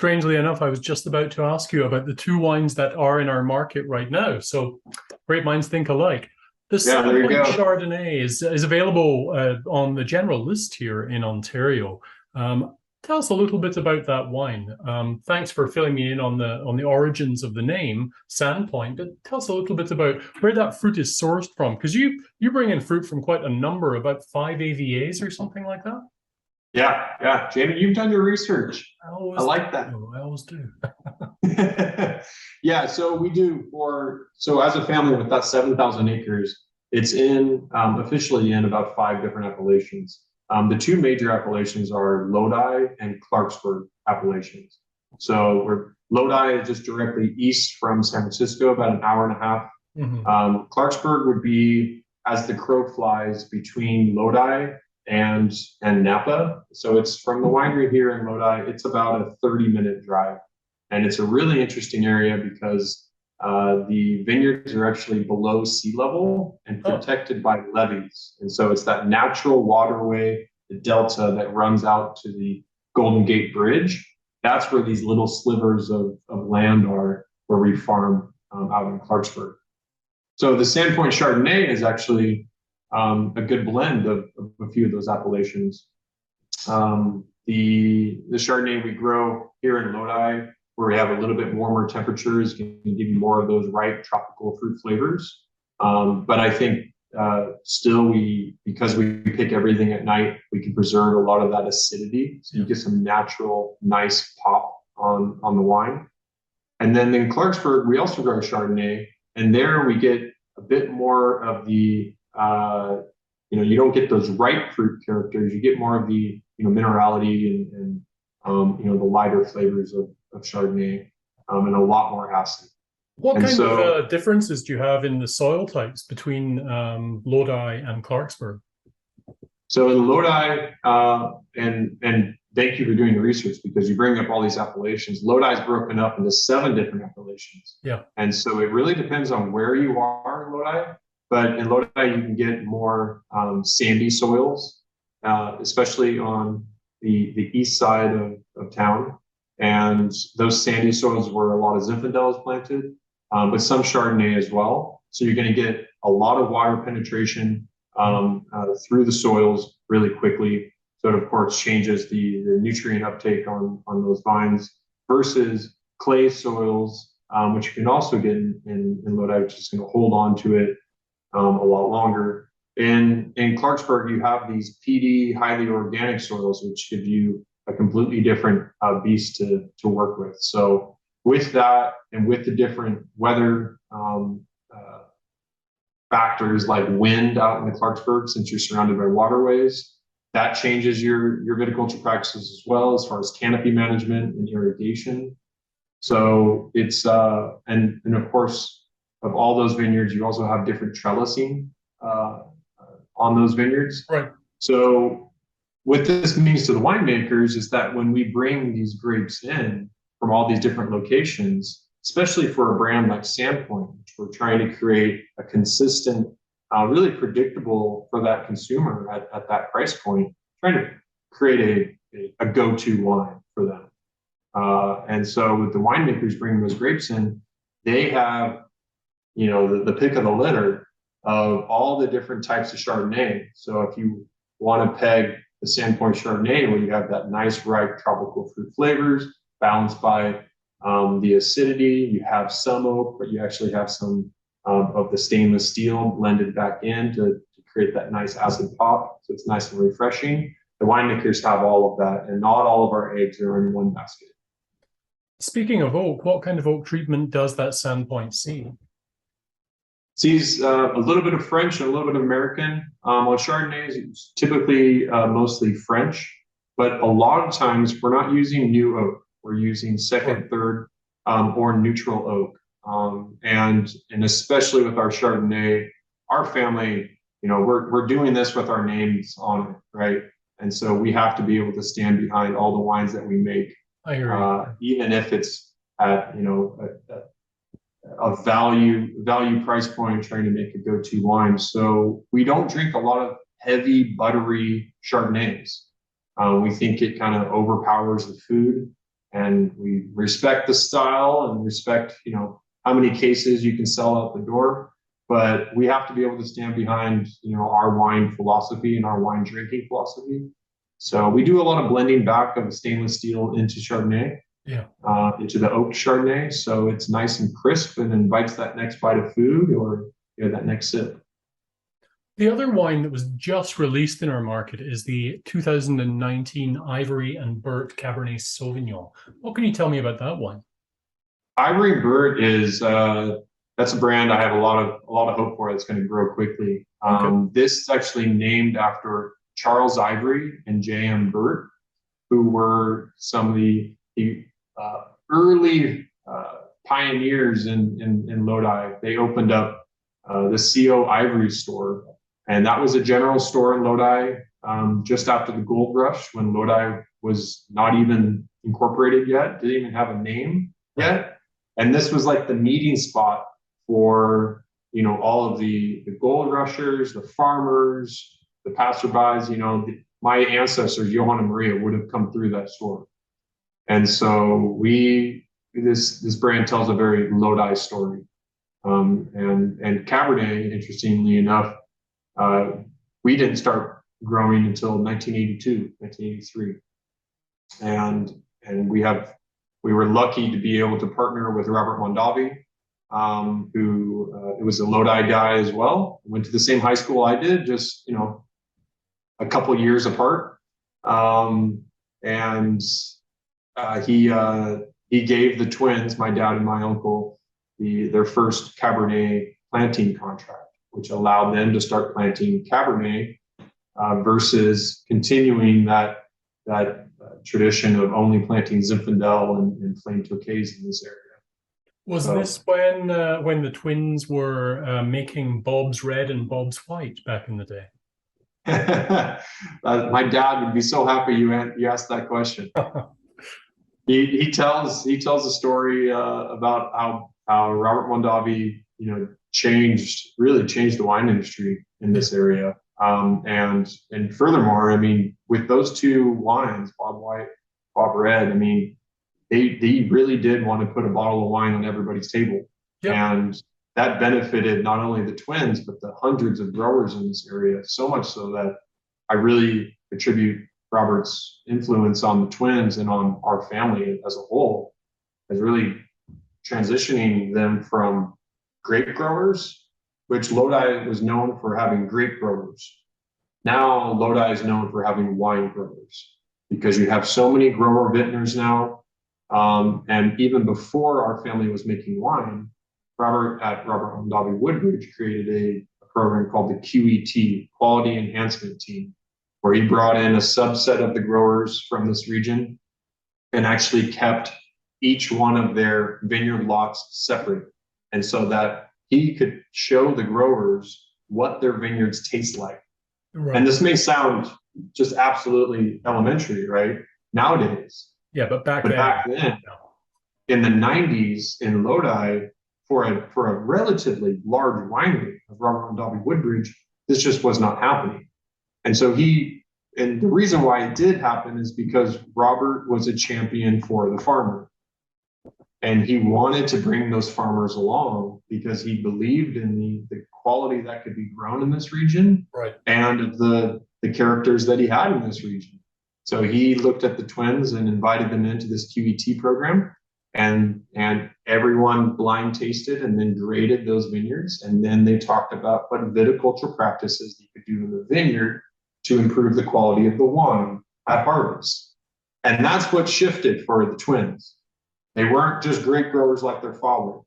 Strangely enough, I was just about to ask you about the two wines that are in our market right now. So great minds think alike. The Yeah, there you Sandpoint go. Chardonnay is available on the general list here in Ontario. Tell us a little bit about that wine. Thanks for filling me in on the origins of the name Sandpoint, but tell us a little bit about where that fruit is sourced from, because you bring in fruit from quite a number, about 5 AVAs or something like that. Yeah. Jamie, you've done your research. I I always like that. do. I always do. Yeah, so we do so as a family with that 7,000 acres, it's in officially in about 5 different appellations. The two major appellations are Lodi and Clarksburg appellations. So Lodi is just directly east from San Francisco, about an hour and a half. Mhm. Clarksburg would be as the crow flies between Lodi and Napa. So it's from the winery here in Lodi. It's about a 30-minute drive, and it's a really interesting area because the vineyards are actually below sea level and Oh, protected by levees. And so it's that natural waterway, the delta that runs out to the Golden Gate Bridge. That's where these little slivers of land are where we farm out in Clarksburg. So the Sandpoint Chardonnay is actually a good blend of a few of those appellations. The Chardonnay we grow here in Lodi, where we have a little bit warmer temperatures, can give you more of those ripe tropical fruit flavors. But I think still because we pick everything at night, we can preserve a lot of that acidity. So you get some natural, nice pop on the wine. And then in Clarksburg, we also grow Chardonnay, and there we get a bit more of the you don't get those ripe fruit characters. You get more of the minerality and the lighter flavors of Chardonnay and a lot more acid. what And kind of so differences do you have in the soil types between Lodi and Clarksburg? So in Lodi, and thank you for doing the research because you bring up all these appellations. Lodi is broken up into 7 different appellations. Yeah. And so it really depends on where you are in Lodi. But in Lodi, you can get more sandy soils, especially on the east side of town. And those sandy soils where a lot of Zinfandel is planted, but some Chardonnay as well. So you're going to get a lot of water penetration through the soils really quickly. So it, of course, changes the nutrient uptake on those vines versus clay soils, which you can also get in Lodi, which is going to hold on to it a lot longer. In Clarksburg, you have these peaty, highly organic soils, which give you a completely different beast to work with. So with that and with the different weather factors like wind out in the Clarksburg, since you're surrounded by waterways, that changes your viticulture practices as well as far as canopy management and irrigation. So it's and of course of all those vineyards, you also have different trellising on those vineyards. Right. So what this means to the winemakers is that when we bring these grapes in from all these different locations, especially for a brand like Sandpoint, which we're trying to create a consistent, really predictable for that consumer at that price point, trying to create a go-to wine for them. And so with the winemakers bringing those grapes in, they have, the pick of the litter of all the different types of Chardonnay. So if you want to peg the Sandpoint Chardonnay, where you have that nice, ripe tropical fruit flavors balanced by the acidity, you have some oak, but you actually have some of the stainless steel blended back in to create that nice acid pop. So it's nice and refreshing. The winemakers have all of that, and not all of our eggs are in one basket. Speaking of oak, what kind of oak treatment does that Sandpoint see? Sees a little bit of French and a little bit of American. On Chardonnays, it's typically mostly French, but a lot of times we're not using new oak. We're using second, third, or neutral oak. And especially with our Chardonnay, our family, we're doing this with our names on it, right? And so we have to be able to stand behind all the wines that we make, I hear you. even if it's at a value price point, trying to make a go-to wine. So we don't drink a lot of heavy, buttery Chardonnays. We think it kind of overpowers the food. and we respect the style and respect, how many cases you can sell out the door. But we have to be able to stand behind, our wine philosophy and our wine drinking philosophy. So we do a lot of blending back of stainless steel into Chardonnay, into the oak Chardonnay. So it's nice and crisp and invites that next bite of food or that next sip. The other wine that was just released in our market is the 2019 Ivory and Burt Cabernet Sauvignon. What can you tell me about that wine? Ivory Burt is that's a brand I have a lot of hope for. That's going to grow quickly. This is actually named after Charles Ivory and J.M. Burt, who were some of the early pioneers in Lodi. They opened up the CO Ivory store, and that was a general store in Lodi just after the gold rush, when Lodi was not even incorporated yet, didn't even have a name yet. And this was like the meeting spot for, all of the gold rushers, the farmers, the passerbys. My ancestors, Johann and Maria, would have come through that store. And so this brand tells a very Lodi story. And Cabernet, interestingly enough, we didn't start growing until 1982, 1983. And we were lucky to be able to partner with Robert Mondavi, who was a Lodi guy as well. Went to the same high school I did, just a couple years apart. He gave the twins, my dad and my uncle, their first Cabernet planting contract, which allowed them to start planting Cabernet versus continuing that tradition of only planting Zinfandel and Flame Tokays in this area. Was this when the twins were making Bob's Red and Bob's White back in the day? My dad would be so happy you asked that question. He tells a story about how Robert Mondavi, really changed the wine industry in this area. And furthermore, with those two wines, Bob White, Bob Red, they really did want to put a bottle of wine on everybody's table. Yep. And that benefited not only the twins, but the hundreds of growers in this area, so much so that I really attribute Robert's influence on the twins and on our family as a whole as really transitioning them from grape growers, which Lodi was known for having grape growers. Now Lodi is known for having wine growers because you have so many grower vintners now. And even before our family was making wine, Robert Mondavi Woodbridge created a program called the QET, Quality Enhancement Team, where he brought in a subset of the growers from this region and actually kept each one of their vineyard lots separate. And so that he could show the growers what their vineyards taste like. Right. And this may sound just absolutely elementary, right? Nowadays. Yeah, but back then, in the 90s in Lodi, for a relatively large winery of Robert Mondavi Woodbridge, this just was not happening. And so and the reason why it did happen is because Robert was a champion for the farmer. And he wanted to bring those farmers along because he believed in the quality that could be grown in this region, right, and the characters that he had in this region. So he looked at the twins and invited them into this QET program, and everyone blind tasted and then graded those vineyards. And then they talked about what viticultural practices you could do in the vineyard to improve the quality of the wine at harvest. And that's what shifted for the twins. They weren't just grape growers like their father.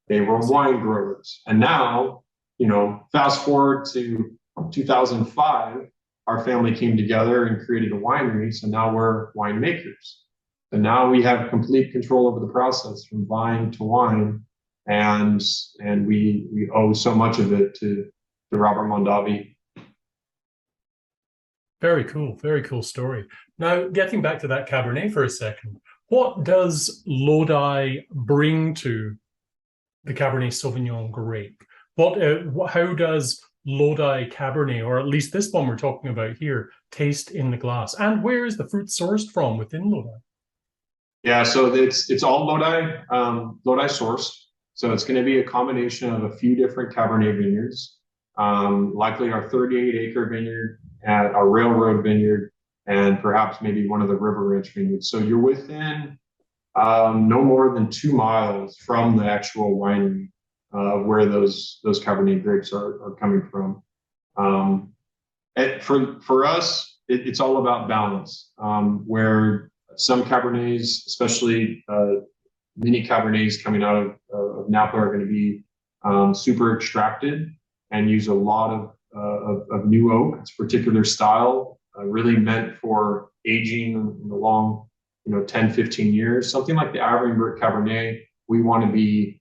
They were wine growers. And now, fast forward to 2005, our family came together and created a winery. So now we're winemakers. And now we have complete control over the process from vine to wine. And we owe so much of it to Robert Mondavi. Very cool story. Now, getting back to that Cabernet for a second, what does Lodi bring to the Cabernet Sauvignon grape? How does Lodi Cabernet, or at least this one we're talking about here, taste in the glass? And where is the fruit sourced from within Lodi? Yeah, so it's all Lodi sourced. So it's going to be a combination of a few different Cabernet vineyards, likely our 38-acre vineyard, and our railroad vineyard, and perhaps maybe one of the River Ridge vineyards. So you're within no more than 2 miles from the actual winery where those Cabernet grapes are coming from. For us, it's all about balance, where some Cabernets, especially mini Cabernets coming out of Napa, are going to be super extracted and use a lot of new oak. It's a particular style, really meant for aging in the long, 10, 15 years. Something like the Ivory Burt Cabernet, we want to be,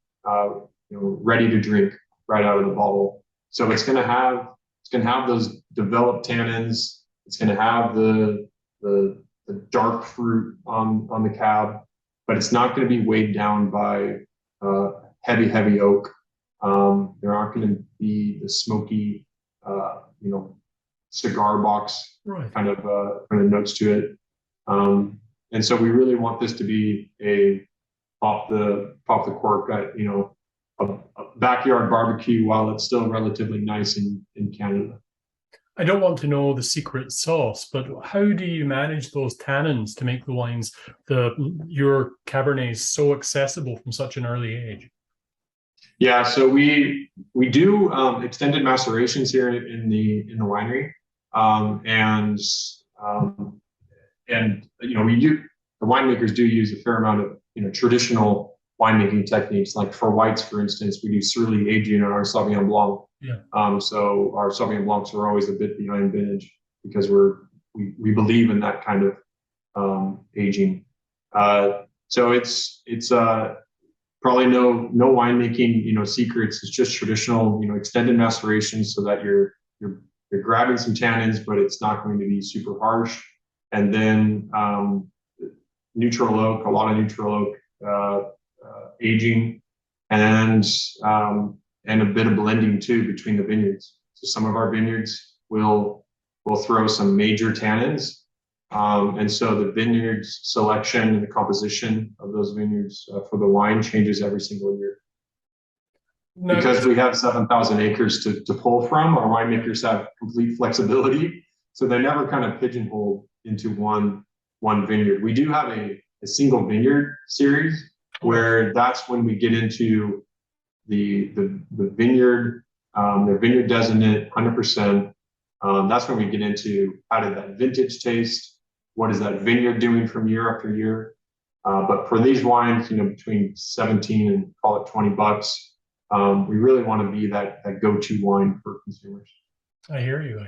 ready to drink right out of the bottle. So it's going to have those developed tannins. It's going to have the dark fruit on the cab, but it's not going to be weighed down by heavy oak. There aren't going to be the smoky, cigar box kind of notes to it. And so we really want this to be a pop the cork at, a backyard barbecue while it's still relatively nice in Canada. I don't want to know the secret sauce, but how do you manage those tannins to make the wines, your Cabernets, so accessible from such an early age? Yeah, so we do extended macerations here in the winery, and the winemakers do use a fair amount of traditional winemaking techniques. Like for whites, for instance, we do surly aging on our Sauvignon Blanc. Yeah. So our Sauvignon Blancs are always a bit behind vintage because we believe in that kind of aging. So it's probably no winemaking secrets. It's just traditional extended maceration so that you're grabbing some tannins, but it's not going to be super harsh. And then neutral oak, a lot of neutral oak aging, and a bit of blending too between the vineyards. So some of our vineyards will throw some major tannins, and so the vineyards selection and the composition of those vineyards for the wine changes every single year. No, because we have 7,000 acres to pull from, our winemakers have complete flexibility, so they're never kind of pigeonholed into one vineyard. We do have a single vineyard series where that's when we get into the vineyard, the vineyard designate 100%. That's when we get into how did that vintage taste? What is that vineyard doing from year after year? But for these wines, between 17 and call it $20, we really want to be that go-to wine for consumers. I hear you.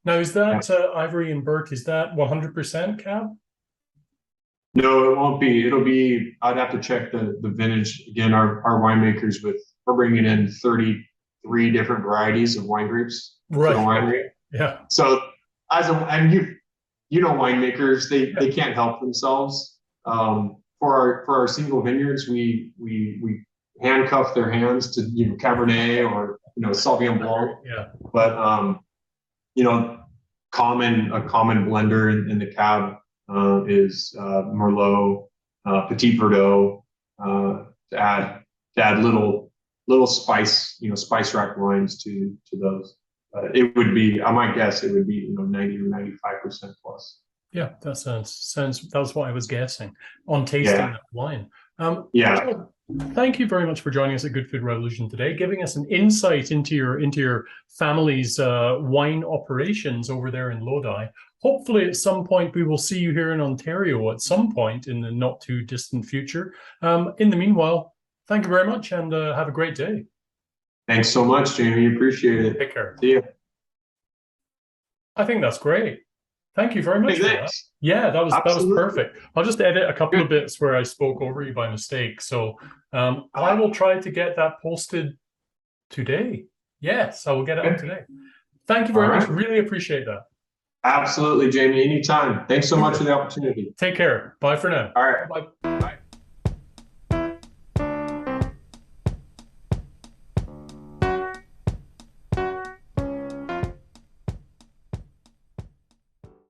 Now, is that Ivory and Burt? Is that 100% cab? No, it won't be. It'll be. I'd have to check the vintage again. Our winemakers we're bringing in 33 different varieties of wine grapes for the winery. Yeah. So winemakers, they can't help themselves. For our single vineyards, we handcuff their hands to Cabernet or Sauvignon Blanc. Yeah. But a common blender in the cab is Merlot, Petit Verdot, to add little spice spice rack wines to those. It would be, I might guess, it would be 90 or 95% plus. Yeah, that sounds. That's what I was guessing on tasting that wine. Thank you very much for joining us at Good Food Revolution today, giving us an insight into your family's wine operations over there in Lodi. Hopefully, at some point, we will see you here in Ontario at some point in the not too distant future. In the meanwhile, thank you very much, and have a great day. Thanks so much, Jamie. Appreciate it. Take care. See you. I think that's great. Thank you very much for that. Yeah, that was perfect. I'll just edit a couple of bits where I spoke over you by mistake. So I will try to get that posted today. Yes, I will get it up today. Thank you very much. Really appreciate that. Absolutely, Jamie. Anytime. Thanks so much for the opportunity. Take care. Bye for now. All right. Bye.